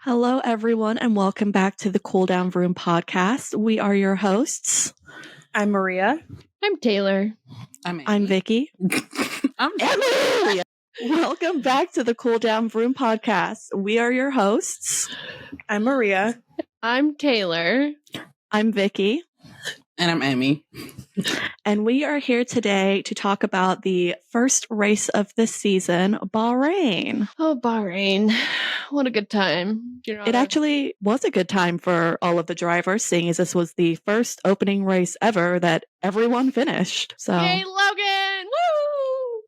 Hello, everyone, and welcome back to the Cool Down Room podcast. We are your hosts. I'm Maria. I'm Taylor. I'm Vicki. I'm Emily. Welcome back to the Cool Down Room podcast. We are your hosts. I'm Maria. I'm Taylor. I'm Vicki. And I'm Emmy. And we are here today to talk about the first race of the season, Bahrain. Oh, Bahrain. What a good time. It actually was a good time for all of the drivers, seeing as this was the first opening race ever that everyone finished. So, Yay, Logan! Woo!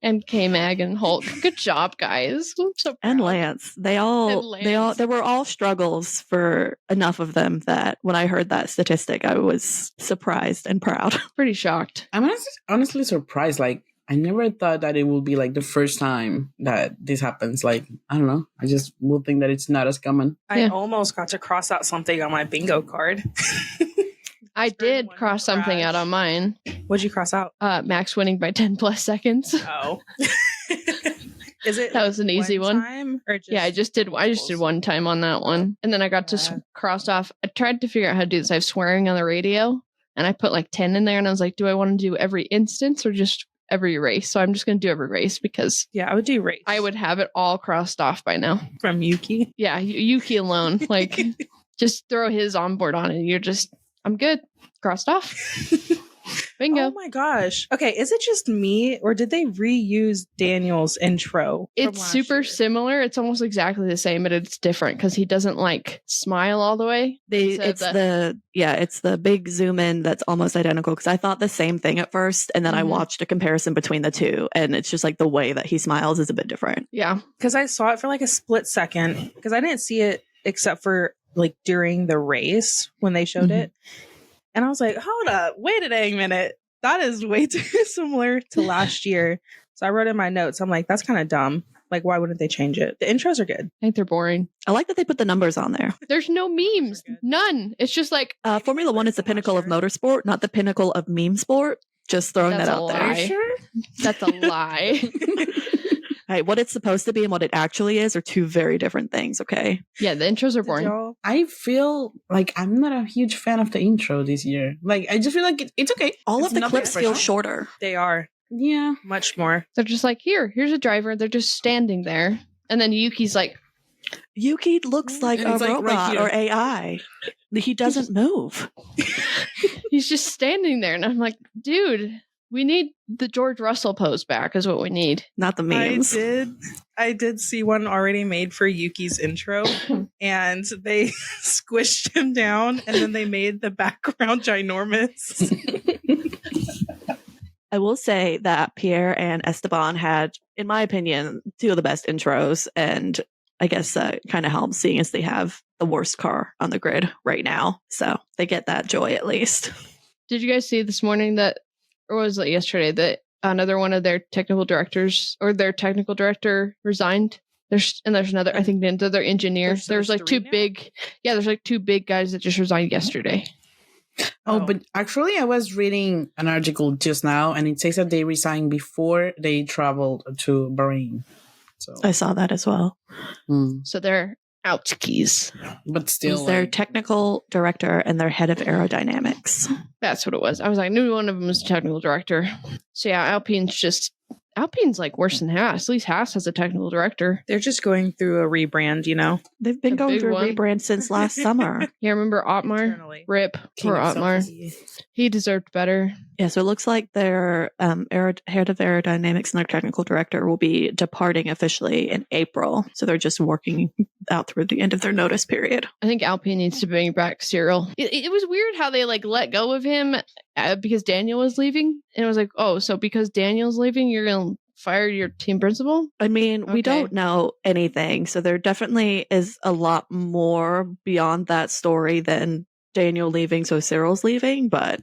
And K-Mag and Hulk. Good job, guys. I'm so proud. And Lance. There were all struggles for enough of them that when I heard that statistic, I was surprised and proud. Pretty shocked. I'm honestly surprised. Like, I never thought that it would be like the first time that this happens. Like, I don't know. I just would think that it's not as common. I almost got to cross out something on my bingo card. I did cross something out on mine. What'd you cross out? Max winning by 10 plus seconds. Oh. Is it? That was an easy one. Time, or just I just did one time on that one. And then I got to cross off. I tried to figure out how to do this. I have swearing on the radio. And I put like 10 in there. And I was like, do I want to do every instance or just every race? So I'm just going to do every race because I would do race. I would have it all crossed off by now. From Yuki? Yeah, Yuki alone. Like, just throw his onboard on and you're just, I'm good. Crossed off. Bingo. Oh my gosh. Okay, is it just me or did they reuse Daniel's intro? It's super similar. It's almost exactly the same, but it's different because he doesn't like smile all the way. It's the big zoom in that's almost identical because I thought the same thing at first, and then I watched a comparison between the two, and it's just like the way that he smiles is a bit different. Yeah, because I saw it for like a split second because I didn't see it except for like during the race when they showed it. And I was like, hold up, wait a dang minute. That is way too similar to last year. So I wrote in my notes, I'm like, that's kind of dumb. Like, why wouldn't they change it? The intros are good. I think they're boring. I like that they put the numbers on there. There's no memes. None. It's just like... Formula One is the pinnacle of motorsport, not the pinnacle of meme sport. Just throwing that out there. Are you sure? That's a lie. Right, what it's supposed to be and what it actually is are two very different things, okay? Yeah, the intros are boring. I feel like I'm not a huge fan of the intro this year. Like, I just feel like it's okay. All of the clips feel shorter. They are. Yeah. Much more. They're just like, here's a driver. They're just standing there. And then Yuki's like... Yuki looks like a robot or AI. He doesn't move. He's just standing there. And I'm like, dude... We need the George Russell pose back is what we need. Not the memes. I did see one already made for Yuki's intro and they squished him down and then they made the background ginormous. I will say that Pierre and Esteban had, in my opinion, two of the best intros, and I guess kind of helps seeing as they have the worst car on the grid right now. So they get that joy at least. Did you guys see this morning that, or was it yesterday, that another one of their technical directors or their technical director resigned? There's another, I think, another engineer. There's like two big guys that just resigned yesterday. Oh, but actually I was reading an article just now and it says that they resigned before they traveled to Bahrain. So I saw that as well. So they're out keys. But still, their technical director and their head of aerodynamics. That's what it was. I was like, I knew one of them was a technical director. So yeah, Alpine's like worse than Haas. At least Haas has a technical director. They're just going through a rebrand, you know? They've been going through a rebrand since last summer. Yeah, remember Otmar? Rip. Poor Otmar. He deserved better. Yeah, so it looks like their head of aerodynamics and their technical director will be departing officially in April. So they're just working out through the end of their notice period. I think Alpine needs to bring back Cyril. It was weird how they like let go of him because Daniel was leaving. And it was like, oh, so because Daniel's leaving, you're going to fire your team principal? I mean, we don't know anything. So there definitely is a lot more beyond that story than Daniel leaving, so Cyril's leaving, but...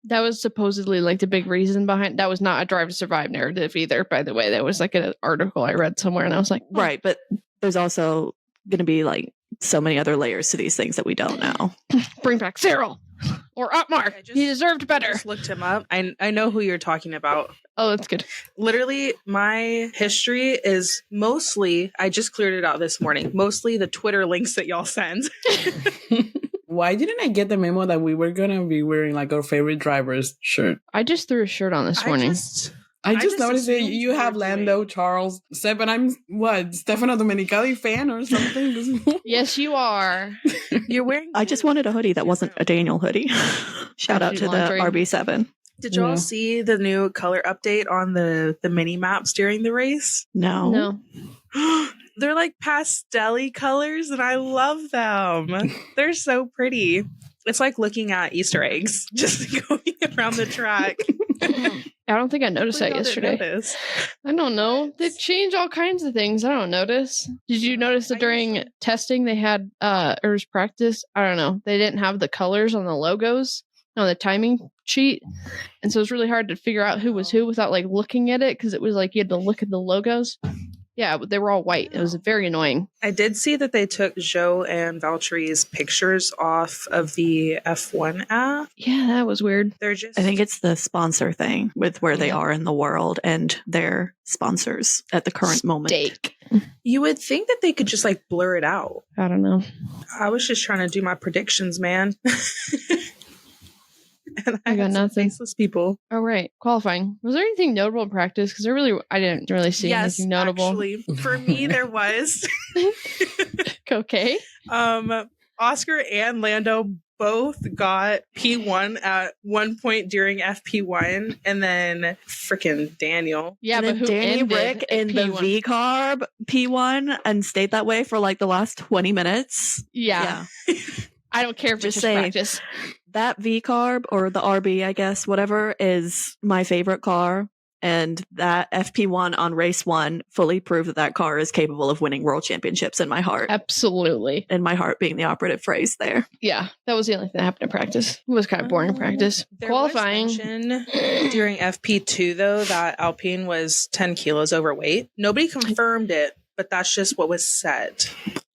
That was supposedly like the big reason behind... That was not a Drive to Survive narrative either, by the way. That was like an article I read somewhere, and I was like... Oh. Right, but there's also going to be like so many other layers to these things that we don't know. Bring back Cyril! or Otmar. He deserved I better. just looked him up. I know who you're talking about. Oh, that's good. Literally, my history is mostly, I just cleared it out this morning, mostly the Twitter links that y'all send. Why didn't I get the memo that we were going to be wearing like our favorite driver's shirt? I just threw a shirt on this morning. I just noticed that assumed you have Lando, Charles, Seb, and I'm, Stefano Domenicali fan or something? Yes, you are. You're wearing. I just wanted a hoodie that wasn't a Daniel hoodie. Shout out to Laundry. the RB7. Did y'all see the new color update on the mini maps during the race? No. They're like pastel-y colors, and I love them. They're so pretty. It's like looking at Easter eggs, just going around the track. I don't think I noticed that yesterday. I don't know. They change all kinds of things. I don't notice. Did you notice that during testing they had, or it was practice? I don't know. They didn't have the colors on the logos on the timing sheet. And so it was really hard to figure out who was who without like looking at it because it was like you had to look at the logos. Yeah, they were all white. It was very annoying. I did see that they took Joe and Valtteri's pictures off of the F1 app. Yeah, that was weird. They're just. I think it's the sponsor thing with where they are in the world and their sponsors at the current moment. You would think that they could just like blur it out. I don't know. I was just trying to do my predictions, man. And I got nothing. Faceless people. Oh, right. Qualifying. Was there anything notable in practice? Because I didn't really see anything notable. Actually, for me, there was. Okay. Oscar and Lando both got P1 at one point during FP1, and then freaking Daniel. Yeah, and but who Danny ended Rick in the V carb P1 and stayed that way for like the last 20 minutes. Yeah. I don't care if it's just practice. That V carb or the RB, I guess, whatever, is my favorite car. And that FP1 on race 1 fully proved that that car is capable of winning world championships in my heart. Absolutely. In my heart being the operative phrase there. Yeah, that was the only thing that happened in practice. It was kind of boring in practice. Qualifying. During FP2, though, that Alpine was 10 kilos overweight. Nobody confirmed it, but that's just what was said.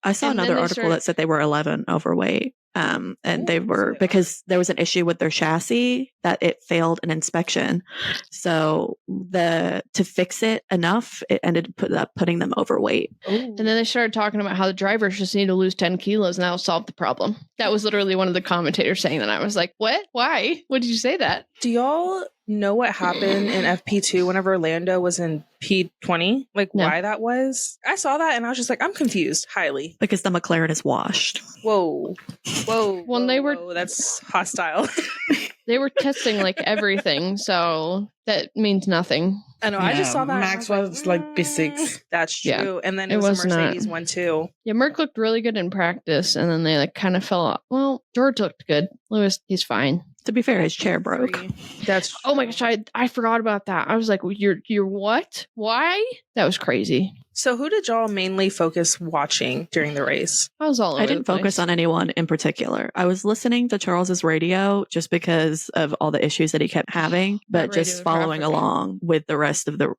I saw another article that said they were 11 overweight. And they were, because there was an issue with their chassis that it failed an inspection. So to fix it enough, it ended up putting them overweight. Ooh. And then they started talking about how the drivers just need to lose 10 kilos and that'll solve the problem. That was literally one of the commentators saying that. I was like, what? Why? What did you say that? Do y'all know what happened in FP2 whenever Lando was in P20? Like why that was? I saw that and I was just like, I'm confused highly. Because the McLaren is washed. Whoa. When they were, that's hostile. They were testing like everything, so that means nothing. I know. I just saw that. Max was like P6. That's true. Yeah, and then it was a Mercedes one too. Yeah, Merc looked really good in practice, and then they like kind of fell off. Well, George looked good. Lewis, he's fine. To be fair, his chair broke. That's oh my gosh, I forgot about that. I was like, you're what? Why? That was crazy. So who did y'all mainly focus watching during the race? I was all over I didn't focus on anyone in particular. I was listening to Charles's radio just because of all the issues that he kept having, but just following along with the rest of the,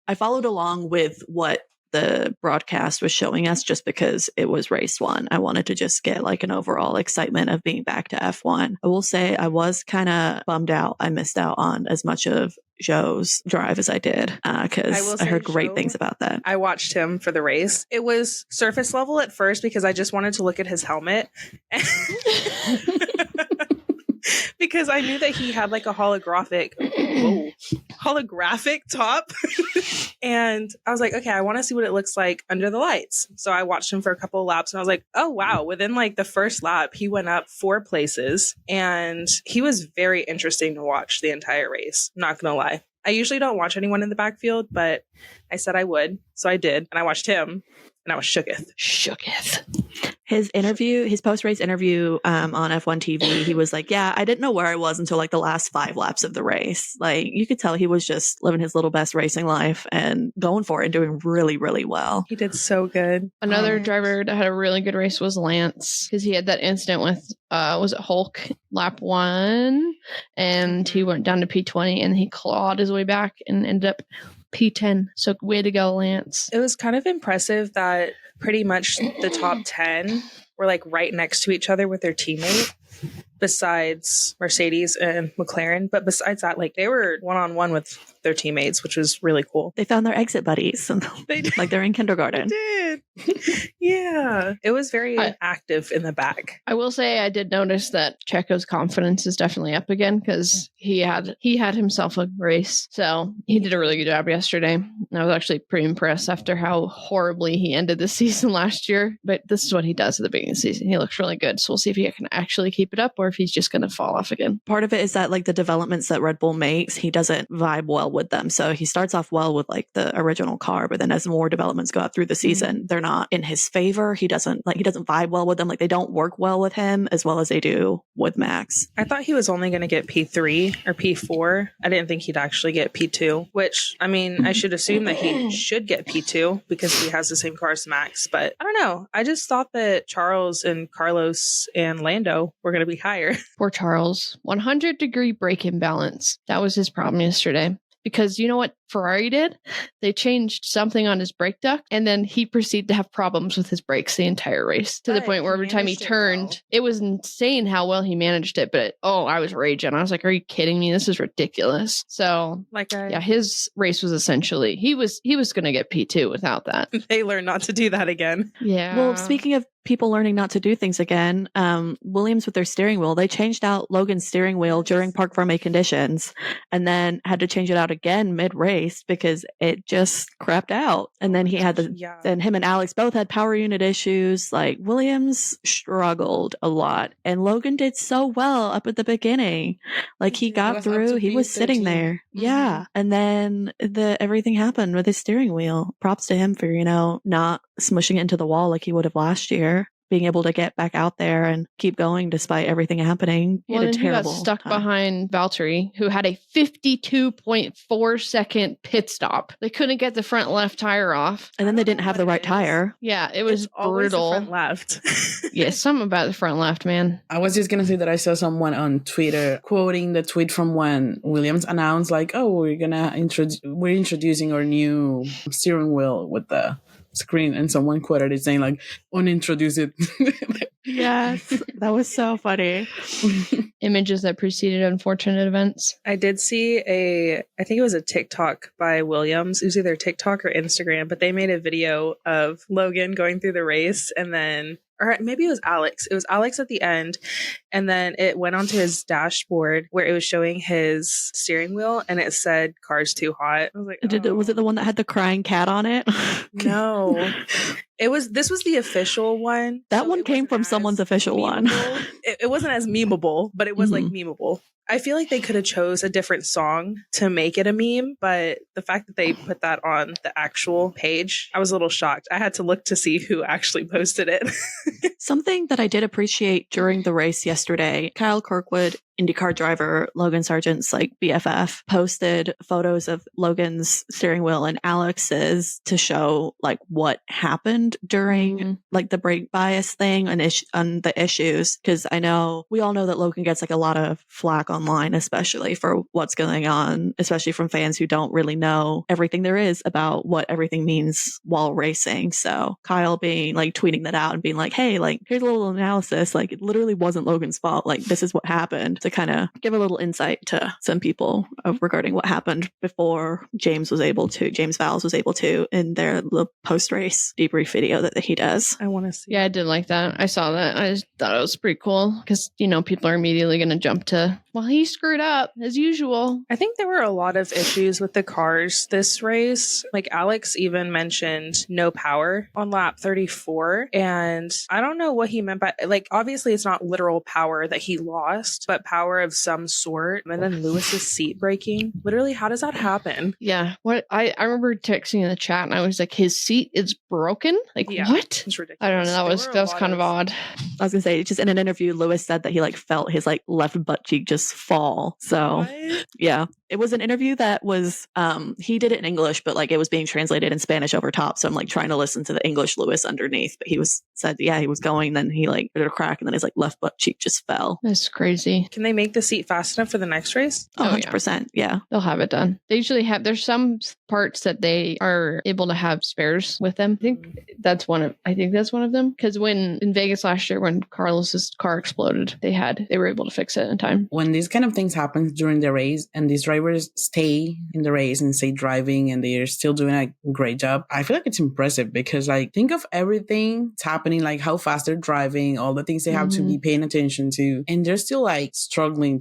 I followed along with what the broadcast was showing us just because it was race 1. I wanted to just get like an overall excitement of being back to F1. I will say I was kind of bummed out. I missed out on as much of Joe's drive as I did because I heard great things about that. I watched him for the race. It was surface level at first because I just wanted to look at his helmet. Because I knew that he had like a holographic top. And I was like, okay, I want to see what it looks like under the lights. So I watched him for a couple of laps and I was like, oh, wow. Within like the first lap, he went up 4 places and he was very interesting to watch the entire race. Not going to lie. I usually don't watch anyone in the backfield, but I said I would. So I did. And I watched him and I was shooketh. His interview, his post-race interview on F1 TV, he was like, yeah, I didn't know where I was until like the last 5 laps of the race. Like you could tell he was just living his little best racing life and going for it and doing really, really well. He did so good. Another driver that had a really good race was Lance because he had that incident with, was it Hulk lap 1? And he went down to P20 and he clawed his way back and ended up P10. So way to go, Lance. It was kind of impressive that pretty much the top 10 were like right next to each other with their teammate. besides Mercedes and McLaren. But besides that, like they were one-on-one with their teammates, which was really cool. They found their exit buddies. Like they're in kindergarten. They did. Yeah. It was very active in the back. I will say I did notice that Checo's confidence is definitely up again because he had himself a race. So he did a really good job yesterday. And I was actually pretty impressed after how horribly he ended the season last year. But this is what he does at the beginning of the season. He looks really good. So we'll see if he can actually keep it up or if he's just going to fall off again. Part of it is that like the developments that Red Bull makes, he doesn't vibe well with them. So he starts off well with like the original car, but then as more developments go out through the season, they're not in his favor. He doesn't vibe well with them. Like they don't work well with him as well as they do with Max. I thought he was only going to get P3 or P4. I didn't think he'd actually get P2, which I mean, I should assume that he should get P2 because he has the same car as Max, but I don't know. I just thought that Charles and Carlos and Lando were going to be higher. Poor Charles. 100-degree brake imbalance. That was his problem yesterday. Because you know what Ferrari did? They changed something on his brake duct, and then he proceeded to have problems with his brakes the entire race to the point where every time he turned, it was insane how well he managed it. But I was raging. I was like, "Are you kidding me? This is ridiculous." So, his race was essentially he was going to get P2 without that. They learned not to do that again. Yeah. Well, speaking of people learning not to do things again, Williams with their steering wheel, they changed out Logan's steering wheel during parc fermé conditions and then had to change it out again mid-race because it just crapped out. And then then him and Alex both had power unit issues. Like Williams struggled a lot and Logan did so well up at the beginning. Like he got through, he was sitting there. Mm-hmm. Yeah. And then everything happened with his steering wheel. Props to him for, not smushing it into the wall like he would have last year. Being able to get back out there and keep going despite everything happening. Well, he got stuck behind Valtteri, who had a 52.4 second pit stop. They couldn't get the front left tire off. And then they didn't have the right tire. Yeah, it was brutal. Front left. Yeah, something about the front left, man. I was just going to say that I saw someone on Twitter quoting the tweet from when Williams announced like, oh, we're introducing our new steering wheel with the screen, and someone quoted it saying like, unintroduce it. Yes, that was so funny. Images that preceded unfortunate events. I did see I think it was a TikTok by Williams. It was either TikTok or Instagram, but they made a video of Logan going through the race and then, or maybe it was Alex. It was Alex at the end. And then it went onto his dashboard where it was showing his steering wheel and it said "Car's too hot." I was like, was it the one that had the crying cat on it? No. This was the official one. That one came from someone's official one. It wasn't as memeable, but it was like memeable. I feel like they could have chose a different song to make it a meme, but the fact that they put that on the actual page, I was a little shocked. I had to look to see who actually posted it. Something that I did appreciate during the race yesterday, Kyle Kirkwood, IndyCar driver, Logan Sargent's like BFF, posted photos of Logan's steering wheel and Alex's to show like what happened during like the brake bias thing on the issues. Cause we all know that Logan gets like a lot of flack online, especially for what's going on, especially from fans who don't really know everything there is about what everything means while racing. So Kyle being like tweeting that out and being like, hey, like here's a little analysis. Like it literally wasn't Logan's fault. Like this is what happened, to kind of give a little insight to some people regarding what happened before James Vowles was able to in their post-race debrief video that he does. I want to see. Yeah, I did like that. I saw that. I just thought it was pretty cool because, people are immediately going to jump to, well, he screwed up as usual. I think there were a lot of issues with the cars this race. Like Alex even mentioned no power on lap 34. And I don't know what he meant by, like, obviously it's not literal power that he lost, but power of some sort. And then Lewis's seat breaking. Literally, how does that happen? Yeah. What I remember texting in the chat and I was like, his seat is broken? Like, what? It's ridiculous. I don't know. That was kind of odd. I was gonna say, just in an interview, Lewis said that he like felt his like left butt cheek just fall. So yeah, it was an interview that was, he did it in English, but like it was being translated in Spanish over top. So I'm like trying to listen to the English Lewis underneath, but he said, yeah, he was going, then he like did a crack and then his like left butt cheek just fell. That's crazy. Can they make the seat fast enough for the next race? 100%. Yeah. They'll have it done. They usually have, there's some parts that they are able to have spares with them. I think that's one of them. Because when in Vegas last year, when Carlos's car exploded, they were able to fix it in time. When these kind of things happen during the race and these drivers stay in the race and stay driving and they're still doing a great job, I feel like it's impressive because like think of everything that's happening, like how fast they're driving, all the things they have to be paying attention to, and they're still like struggling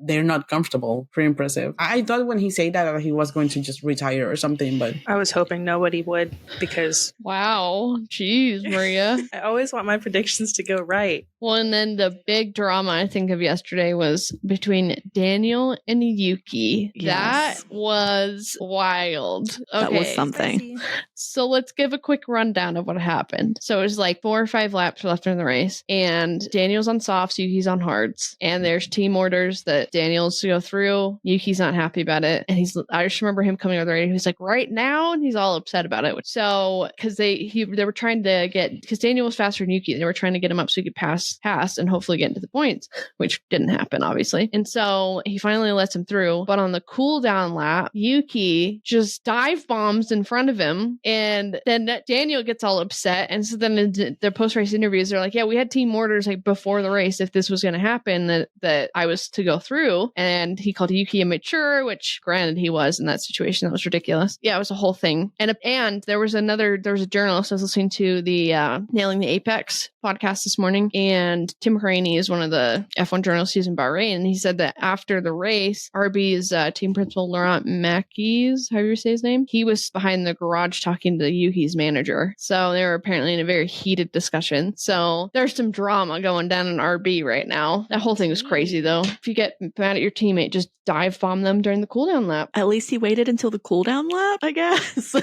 they're not comfortable. Pretty impressive. I thought when he said that he was going to just retire or something, but I was hoping nobody would because wow, jeez, Maria. I always want my predictions to go right. Well, and then the big drama I think of yesterday was between Daniel and Yuki. Yes. That was wild. Okay. That was something. So let's give a quick rundown of what happened. So it was like 4 or 5 laps left in the race, and Daniel's on softs, Yuki's on hards, and there's team orders that Daniel's to go through. Yuki's not happy about it, and I just remember him coming over the radio. He's like, right now, and he's all upset about it. So because they were trying to because Daniel was faster than Yuki, they were trying to get him up so he could pass and hopefully get into the points, which didn't happen, obviously. And so he finally lets him through. But on the cool down lap, Yuki just dive bombs in front of him. And then Daniel gets all upset. And so then in the post-race interviews, they're like, yeah, we had team orders like before the race if this was going to happen that I was to go through. And he called Yuki immature, which granted he was in that situation. That was ridiculous. Yeah, it was a whole thing. And there was a journalist I was listening to the Nailing the Apex podcast this morning, and Tim Carraney is one of the F1 journalists who's in Bahrain, and he said that after the race, RB's team principal Laurent Mackies, however you say his name, he was behind the garage talking to Yuki's manager. So they were apparently in a very heated discussion. So there's some drama going down in RB right now. That whole thing was crazy, though. If you get mad at your teammate, just dive bomb them during the cooldown lap. At least he waited until the cooldown lap, I guess.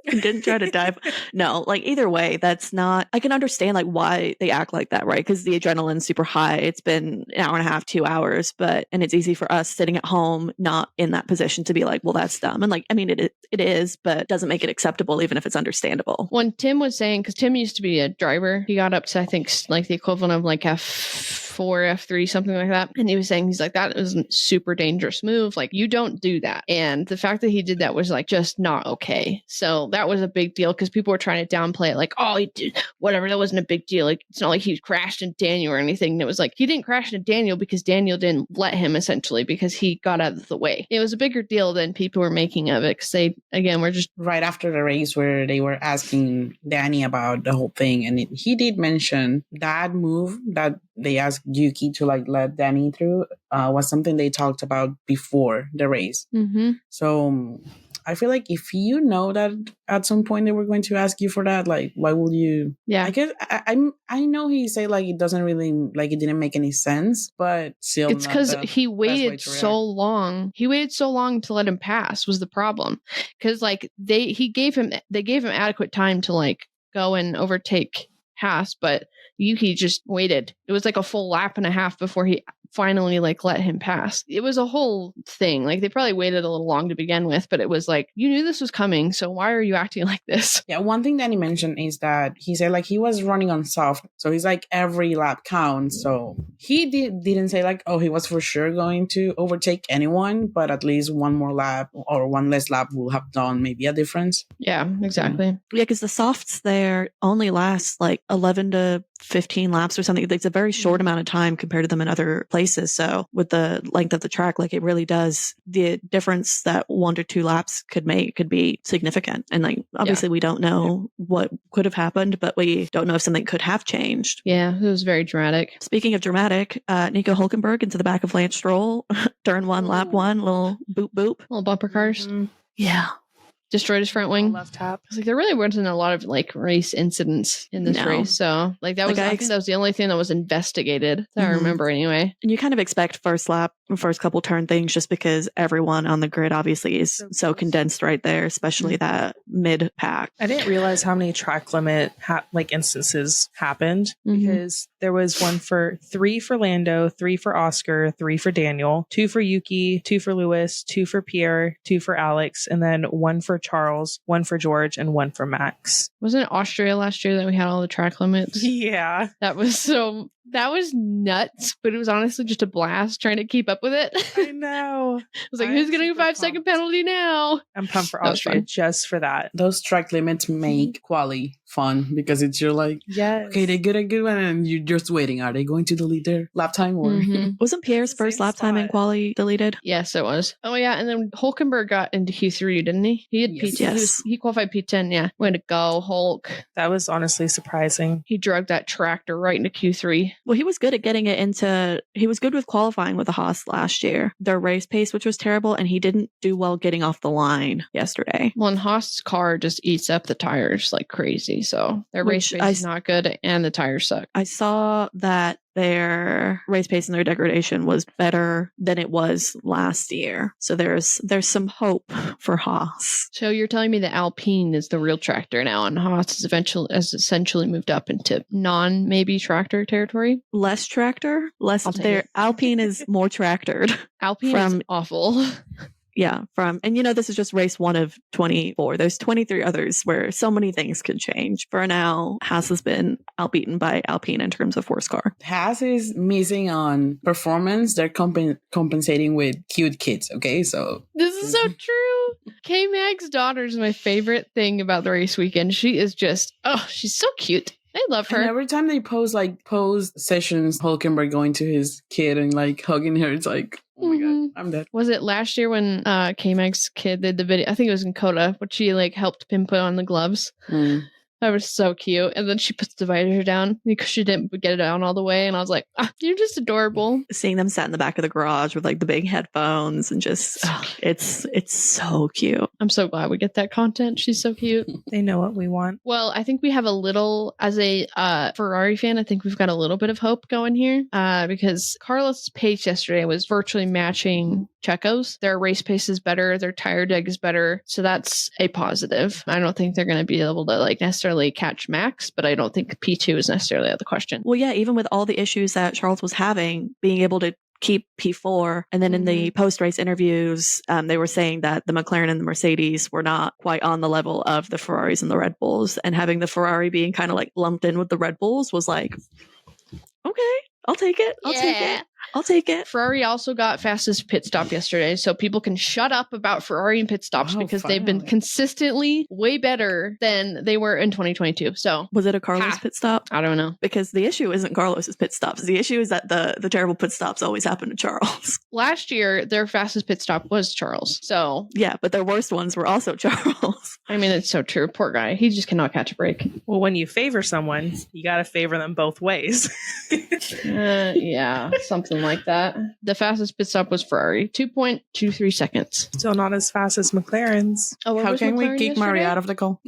And didn't try to dive. No, like either way, that's not, I can understand like why they act like that, right? Because the adrenaline's super high. It's been an hour and a half, 2 hours, and it's easy for us sitting at home, not in that position to be like, well, that's dumb. And like, I mean, it is, but it doesn't make it acceptable, even if it's understandable. When Tim was saying, because Tim used to be a driver, he got up to, I think, like the equivalent of like F4, F3, something like that. And he was saying, he's like, that was a super dangerous move. Like, you don't do that. And the fact that he did that was like just not okay. So that was a big deal because people were trying to downplay it, like, oh, he did whatever. That wasn't a big deal. Like, it's not like he crashed into Daniel or anything. And it was like, he didn't crash into Daniel because Daniel didn't let him, essentially, because he got out of the way. It was a bigger deal than people were making of it because they, again, were just right after the race where they were asking Danny about the whole thing. And he did mention that move that they asked Yuki to like let Danny through was something they talked about before the race. Mm-hmm. So I feel like if you know that at some point they were going to ask you for that, like, why would you? Yeah, I guess I know he said like it doesn't really, like, it didn't make any sense, but still, it's because he waited so long. He waited so long to let him pass was the problem. Because like they gave him adequate time to like go and overtake Haas, but Yuki just waited. It was like a full lap and a half before he finally like let him pass. It was a whole thing. Like they probably waited a little long to begin with, but it was like, you knew this was coming, so why are you acting like this? Yeah, one thing that he mentioned is that he said like he was running on soft, so he's like every lap counts. So he didn't say like, oh, he was for sure going to overtake anyone, but at least one more lap or one less lap will have done maybe a difference. Yeah, exactly. Yeah, because the softs there only last like 11 to 15 laps or something. It's a very short amount of time compared to them in other places. So with the length of the track, like it really does, the difference that 1 to 2 laps could make could be significant. And like, obviously we don't know what could have happened, but we don't know if something could have changed. Yeah, it was very dramatic. Speaking of dramatic, Nico Hülkenberg into the back of Lance Stroll, turn 1, lap 1, little boop boop. Little bumper cars. Mm-hmm. Yeah. Destroyed his front wing. Left tap. Like there really wasn't a lot of like race incidents in this race, so like that was I think that was the only thing that was investigated that I remember anyway. And you kind of expect first couple turn things just because everyone on the grid obviously is so condensed right there, especially that mid pack. I didn't realize how many track limit instances happened because there was 3 for Lando, 3 for Oscar, 3 for Daniel, 2 for Yuki, 2 for Lewis, 2 for Pierre, 2 for Alex, and then 1 for Charles, 1 for George, and 1 for Max. Wasn't it Austria last year that we had all the track limits? Yeah. That was nuts, but it was honestly just a blast trying to keep up with it. I know. I was like, who's getting a 5-second penalty now? I'm pumped for Austria just for that. Those track limits make quali fun because you're like, yes, okay, they get a good one, and you're just waiting. Are they going to delete their lap time? Or wasn't Pierre's first lap time in quali deleted? Yes, it was. Oh yeah, and then Hulkenberg got into Q3, didn't he? He had P10. Yes. He qualified P10. Yeah, way to go, Hulk. That was honestly surprising. He drugged that tractor right into Q3. Well, he was good at getting it into. He was good with qualifying with the Haas last year. Their race pace, which was terrible, and he didn't do well getting off the line yesterday. Well, and Haas's car just eats up the tires like crazy, so their race pace is not good, and the tires suck. I saw that their race pace and their degradation was better than it was last year. So there's some hope for Haas. So you're telling me that Alpine is the real tractor now, and Haas has essentially moved up into maybe tractor territory? Less tractor, Alpine is more tractored. Alpine is awful. Yeah, and this is just race 1 of 24. There's 23 others where so many things could change. For now, Haas has been outbeaten by Alpine in terms of horse car. Haas is missing on performance. They're compensating with cute kids, okay? So this is so true. K-Mag's daughter is my favorite thing about the race weekend. She is just, she's so cute. I love her. And every time they post sessions, Hulkenberg going to his kid and hugging her, it's like, oh my God, I'm dead. Was it last year when K-Mag's kid did the video? I think it was in Coda, but she helped him put on the gloves. That was so cute. And then she puts the visor down because she didn't get it down all the way. And I was like, you're just adorable. Seeing them sat in the back of the garage with the big headphones and just, it's so cute. I'm so glad we get that content. She's so cute. They know what we want. Well, I think we have a little, as a Ferrari fan, I think we've got a little bit of hope going here because Carlos' pace yesterday was virtually matching Checo's. Their race pace is better. Their tire deg is better. So that's a positive. I don't think they're going to be able to necessarily catch Max, but I don't think P2 is necessarily out of the question. Well, yeah, even with all the issues that Charles was having, being able to keep P4. And then in the post-race interviews, they were saying that the McLaren and the Mercedes were not quite on the level of the Ferraris and the Red Bulls. And having the Ferrari being kind of lumped in with the Red Bulls was like, okay, I'll take it. I'll take it. Ferrari also got fastest pit stop yesterday, so people can shut up about Ferrari and pit stops because they've been consistently way better than they were in 2022. So was it a Carlos pit stop? I don't know. Because the issue isn't Carlos's pit stops. The issue is that the terrible pit stops always happen to Charles. Last year, their fastest pit stop was Charles. So yeah, but their worst ones were also Charles. I mean, it's so true. Poor guy. He just cannot catch a break. Well, when you favor someone, you got to favor them both ways. Yeah, something like that. The fastest pit stop was Ferrari, 2.23 seconds. Still not as fast as McLaren's. How can we kick Mari out of the call?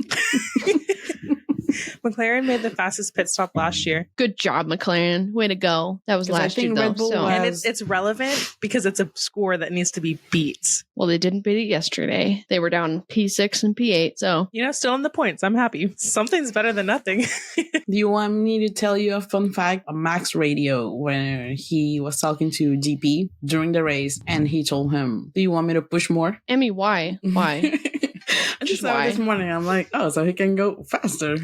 McLaren made the fastest pit stop last year. Good job, McLaren. Way to go. That was last year, though. And it's relevant because it's a score that needs to be beat. Well, they didn't beat it yesterday. They were down P6 and P8, so... still in the points. I'm happy. Something's better than nothing. Do you want me to tell you a fun fact? On Max radio, where he was talking to GP during the race, and he told him, do you want me to push more? Emmy, why? Why? I just saw this morning. I'm like, so he can go faster.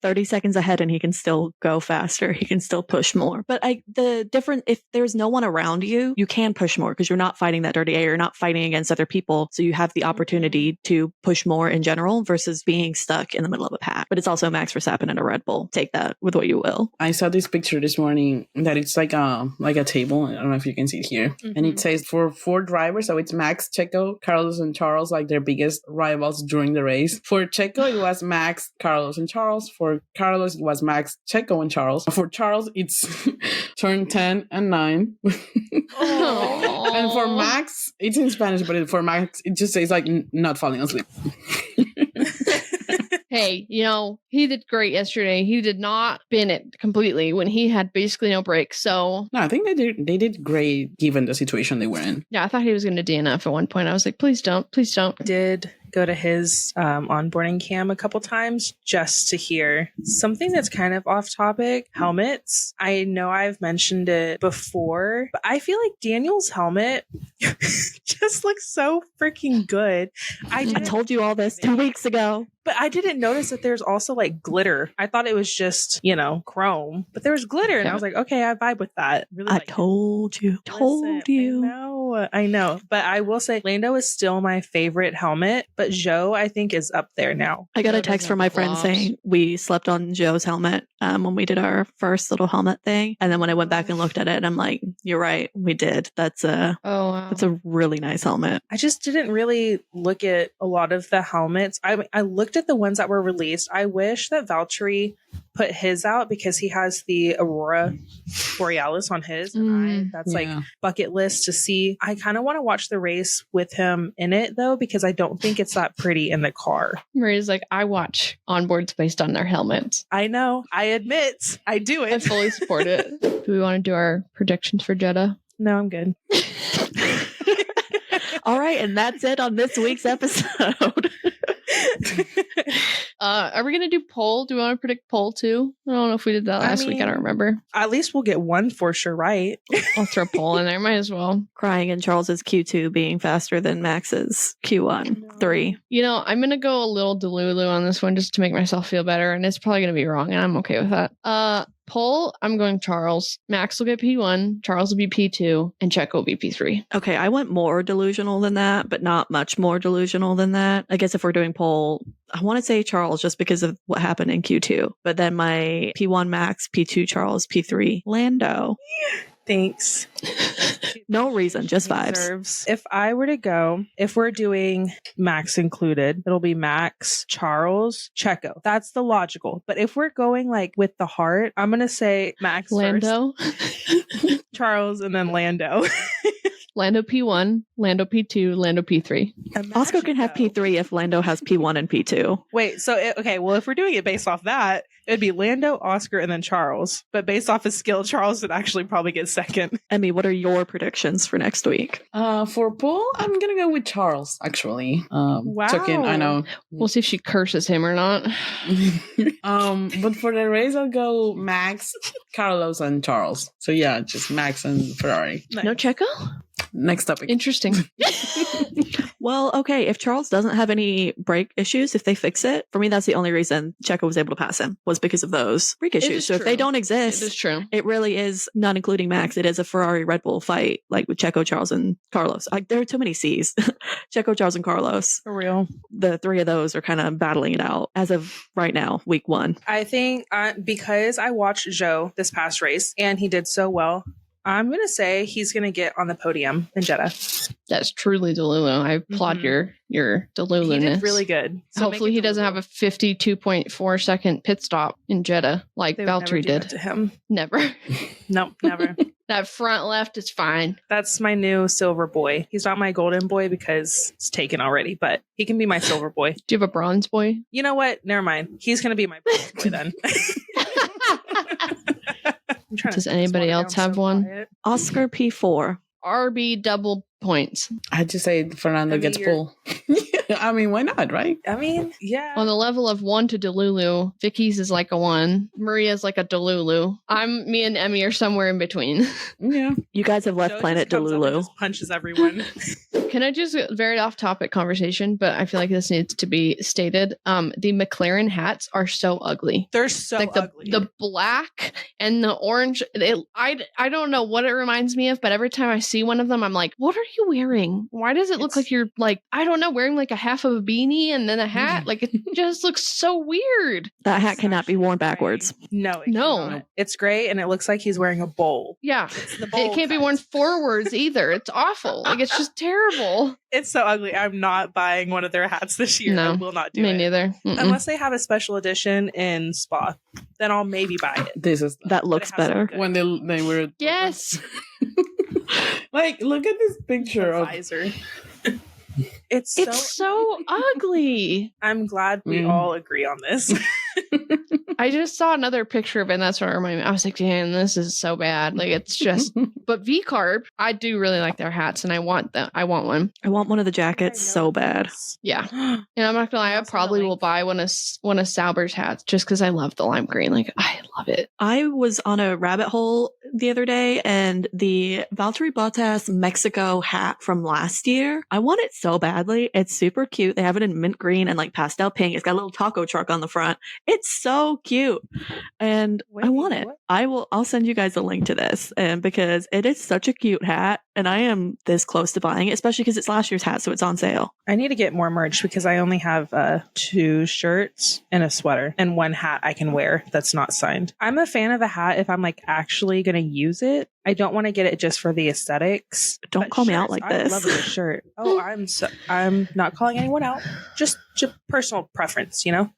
30 seconds ahead and he can still go faster. He can still push more. But if there's no one around you, you can push more because you're not fighting that dirty air. You're not fighting against other people. So you have the opportunity to push more in general versus being stuck in the middle of a pack. But it's also Max Verstappen and a Red Bull. Take that with what you will. I saw this picture this morning that it's like a table. I don't know if you can see it here. And it says for 4 drivers. So it's Max, Checo, Carlos, and Charles, their biggest rivals during the race. For Checo, it was Max, Carlos, and Charles. For Carlos, it was Max, Checo, and Charles. For Charles, it's turn 10 and 9. And for Max, it's in Spanish, but for Max, it just says not falling asleep. Hey, he did great yesterday. He did not bin it completely when he had basically no brakes. So no, I think they did great given the situation they were in. Yeah, I thought he was going to DNF at one point. I was like, please don't. Did go to his onboarding cam a couple times just to hear something that's kind of off topic. Helmets. I know I've mentioned it before, but I feel like Daniel's helmet just looks so freaking good. I told you all this 2 weeks ago. But I didn't notice that there's also like glitter. I thought it was just, chrome, but there was glitter. And I was like, okay, I vibe with that. Really, I told you. Told you. I know. But I will say Lando is still my favorite helmet, but Joe, I think, is up there now. I got a text from my friend saying we slept on Joe's helmet when we did our first little helmet thing. And then when I went back and looked at it, I'm like, you're right. We did. That's a really nice helmet. I just didn't really look at a lot of the helmets. I looked at the ones that were released. I wish that Valtteri put his out because he has the Aurora Borealis on his. And that's like bucket list to see. I kind of want to watch the race with him in it though, because I don't think it's that pretty in the car. Maria's like, I watch onboards based on their helmets. I know. I admit. I do it. I fully support it. Do we want to do our predictions for Jeddah? No, I'm good. All right. And that's it on this week's episode. Are we gonna do poll? Do we want to predict poll too? I don't know if we did that last week. I don't remember. At least we'll get one for sure, right? I'll throw poll in there. Might as well. Crying in Charles's Q2 being faster than Max's Q1 3. I'm gonna go a little Delulu on this one just to make myself feel better, and it's probably gonna be wrong, and I'm okay with that. Poll, I'm going Charles. Max will get P1, Charles will be P2, and Checo will be P3. Okay, I went more delusional than that, but not much more delusional than that. I guess if we're doing poll, I want to say Charles just because of what happened in Q2. But then my P1 Max, P2 Charles, P3 Lando. Thanks. No reason, just vibes. If I were to go, if we're doing Max included, it'll be Max, Charles, Checo. That's the logical. But if we're going like with the heart, I'm going to say Max Lando, first, Charles, and then Lando. Lando P1, Lando P2, Lando P3. Oscar can have P3 if Lando has P1 and P2. Wait, so, if we're doing it based off that, it'd be Lando, Oscar, and then Charles. But based off his skill, Charles would actually probably get second. Emmy, what are your predictions for next week? For Paul, I'm going to go with Charles, actually. Wow. I know. We'll see if she curses him or not. But for the race, I'll go Max, Carlos, and Charles. So yeah, just Max and Ferrari. Nice. No Checo? Next topic. Interesting. Well, okay, if Charles doesn't have any brake issues, if they fix it, for me, that's the only reason Checo was able to pass him, was because of those brake issues. So if they don't exist, it is true. It really is, not including Max, it is a Ferrari Red Bull fight, like with Checo, Charles, and Carlos. Like, there are too many C's. Checo, Charles, and Carlos. For real. The three of those are kind of battling it out as of right now, week 1. I think because I watched Joe this past race and he did so well, I'm going to say he's going to get on the podium in Jeddah. That's truly Delulu. I applaud your Delulu-ness. He did really good. So hopefully he doesn't have a 52.4 second pit stop in Jeddah like Valtteri did. To him. Never. Nope, never. That front left is fine. That's my new silver boy. He's not my golden boy because it's taken already, but he can be my silver boy. Do you have a bronze boy? You know what? Never mind. He's going to be my bronze boy then. Does anybody else have one? Quiet. Oscar P4. RB double points. I'd just say Fernando gets full. I mean, why not, right? I mean, yeah. On the level of 1 to Delulu, Vicky's is like a 1. Maria's like a Delulu. Me and Emmy are somewhere in between. Yeah. You guys have left Joe Planet just comes up and Delulu. just punches everyone. Can I just, very off topic conversation, but I feel like this needs to be stated. The McLaren hats are so ugly. They're so like ugly. The black and the orange. I don't know what it reminds me of, but every time I see one of them, I'm like, what are you wearing? Why does it look like you're like, I don't know, wearing like a half of a beanie and then a hat? Like, it just looks so weird. That hat cannot be worn backwards. No. No. It's gray and it looks like he's wearing a bowl. Yeah. The bowl It can't be worn forwards either. It's awful. Like, it's just terrible. It's so ugly. I'm not buying one of their hats this year. No, I will not do me it. neither. Unless they have a special edition in Spa. Then I'll maybe buy it. That looks better. When they were Yes. like, look at this picture of visor. It's so ugly. I'm glad we all agree on this. I just saw another picture of it, and that's what it reminded me. I was like, damn, this is so bad. Like, it's just, but V-Carb, I do really like their hats, and I want them. I want one. I want one of the jackets so bad. Yeah. And I'm not gonna lie, I probably will buy one of Sauber's hats just because I love the lime green. Like, I love it. I was on a rabbit hole the other day, and the Valtteri Bottas Mexico hat from last year, I want it so badly. It's super cute. They have it in mint green and like pastel pink. It's got a little taco truck on the front. It's so cute, and I want it. I'll send you guys a link to this, and because it is such a cute hat, and I am this close to buying it, especially because it's last year's hat, so it's on sale. I need to get more merch because I only have 2 shirts and a sweater and 1 hat I can wear that's not signed. I'm a fan of a hat if I'm like actually going to use it. I don't want to get it just for the aesthetics. Don't call me out like this. I love a shirt. Oh, I'm not calling anyone out. Just personal preference, you know?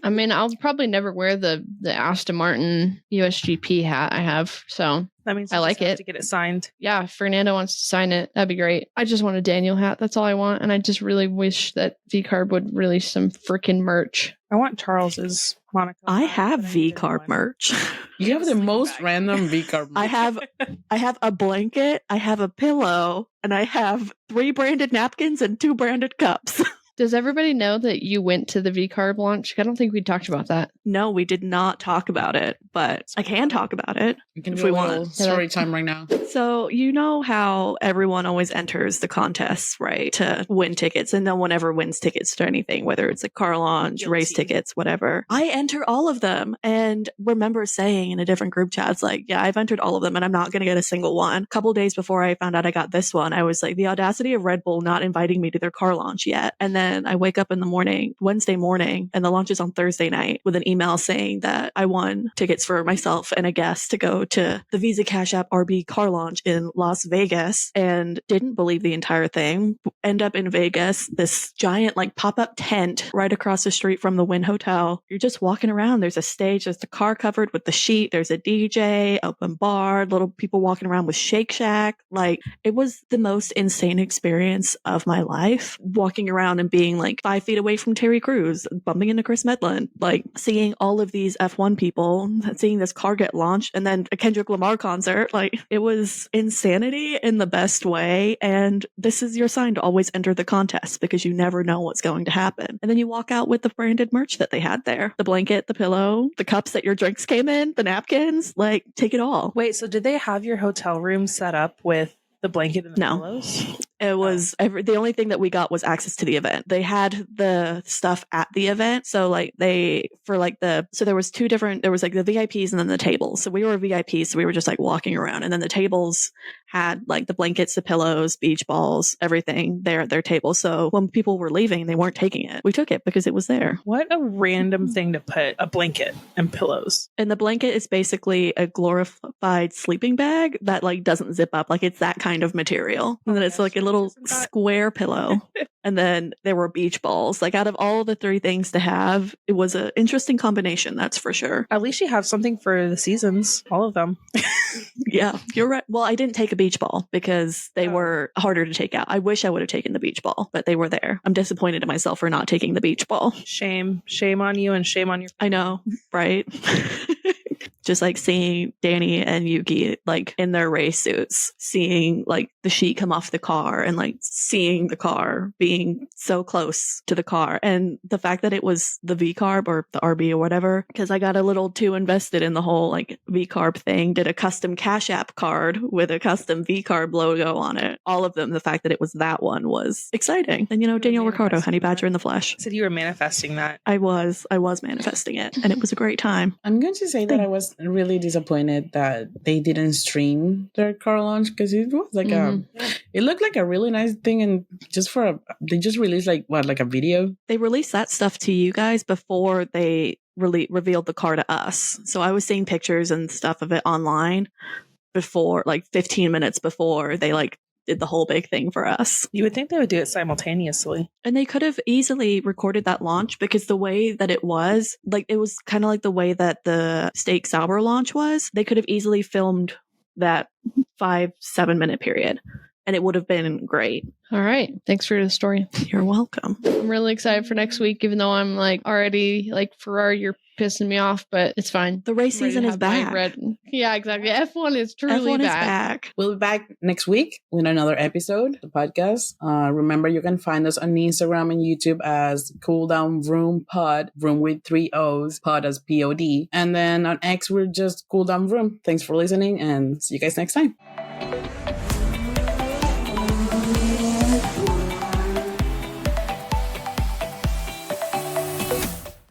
I mean, I'll probably never wear the Aston Martin USGP hat I have, so that means I like it. To get it signed. Yeah, if Fernando wants to sign it, that'd be great. I just want a Daniel hat. That's all I want, and I just really wish that V-Carb would release some freaking merch. I want Charles's Monaco. I have V-Carb merch. You have the most random V-Carb merch. I have a blanket, I have a pillow, and I have 3 branded napkins and 2 branded cups. Does everybody know that you went to the V-Carb launch? I don't think we talked about that. No, we did not talk about it, but I can talk about it if we want. Story time right now. So you know how everyone always enters the contests, right, to win tickets, and no one ever wins tickets to anything, whether it's a car launch, race tickets, whatever. I enter all of them, and remember saying in a different group chats, like, yeah, I've entered all of them, and I'm not going to get a single one. A couple days before I found out I got this one, I was like, the audacity of Red Bull not inviting me to their car launch yet. And then I wake up in the morning, Wednesday morning, and the launch is on Thursday night, with an email saying that I won tickets for myself and a guest to go to the Visa Cash App RB car launch in Las Vegas, and didn't believe the entire thing. End up in Vegas, this giant like pop-up tent right across the street from the Wynn Hotel. You're just walking around. There's a stage, there's the car covered with the sheet, there's a DJ, open bar, little people walking around with Shake Shack. Like, it was the most insane experience of my life, walking around and being like 5 feet away from Terry Crews, bumping into Chris Medland, like seeing all of these F1 people, seeing this car get launched, and then a Kendrick Lamar concert. Like, it was insanity in the best way. And this is your sign to always enter the contest, because you never know what's going to happen. And then you walk out with the branded merch that they had there, the blanket, the pillow, the cups that your drinks came in, the napkins, like, take it all. Wait, so did they have your hotel room set up with the blanket and the pillows? It was the only thing that we got was access to the event. They had the stuff at the event. So like there was 2 different, there was like the VIPs and then the tables. So we were VIPs. So we were just like walking around, and then the tables had like the blankets, the pillows, beach balls, everything there at their table. So when people were leaving, they weren't taking it. We took it because it was there. What a random thing to put a blanket and pillows. And the blanket is basically a glorified sleeping bag that like doesn't zip up. Like, it's that kind of material. And then it's like a little square pillow. And then there were beach balls. Like, out of all the 3 things to have, it was an interesting combination, that's for sure. At least you have something for the seasons, all of them. Yeah, you're right. Well, I didn't take a beach ball because they were harder to take out. I wish I would have taken the beach ball, but they were there. I'm disappointed in myself for not taking the beach ball. Shame on you, and shame on your I know, right? Just like seeing Danny and Yuki like in their race suits, seeing like the sheet come off the car, and like seeing the car being so close to the car, and the fact that it was the V-Carb or the RB or whatever, because I got a little too invested in the whole like V-Carb thing. Did a custom Cash App card with a custom V-Carb logo on it. All of them. The fact that it was that one was exciting. And Daniel Ricciardo, Honey Badger in the flesh. Said you were manifesting that. I was manifesting it, and it was a great time. I'm going to say that I was really disappointed that they didn't stream their car launch, because it was like it looked like a really nice thing, and they just released like a video. They released that stuff to you guys before they revealed the car to us. So I was seeing pictures and stuff of it online before, like 15 minutes before they like did the whole big thing for us. You would think they would do it simultaneously. And they could have easily recorded that launch, because the way that it was kind of like the way that the Steak Sauber launch was. They could have easily filmed that 5-7 minute period, and it would have been great. All right. Thanks for the story. You're welcome. I'm really excited for next week, even though I'm like already like, Ferrari, you're pissing me off, but it's fine. The race I'm ready season to is have my back. Yeah, exactly. F1 is truly F1 is back. back. We'll be back next week with another episode of the podcast. Remember, you can find us on Instagram and YouTube as Cool Down Vroom Pod, Vroom with 3 O's, Pod as POD. And then on X, we're just Cool Down Vroom. Thanks for listening and see you guys next time.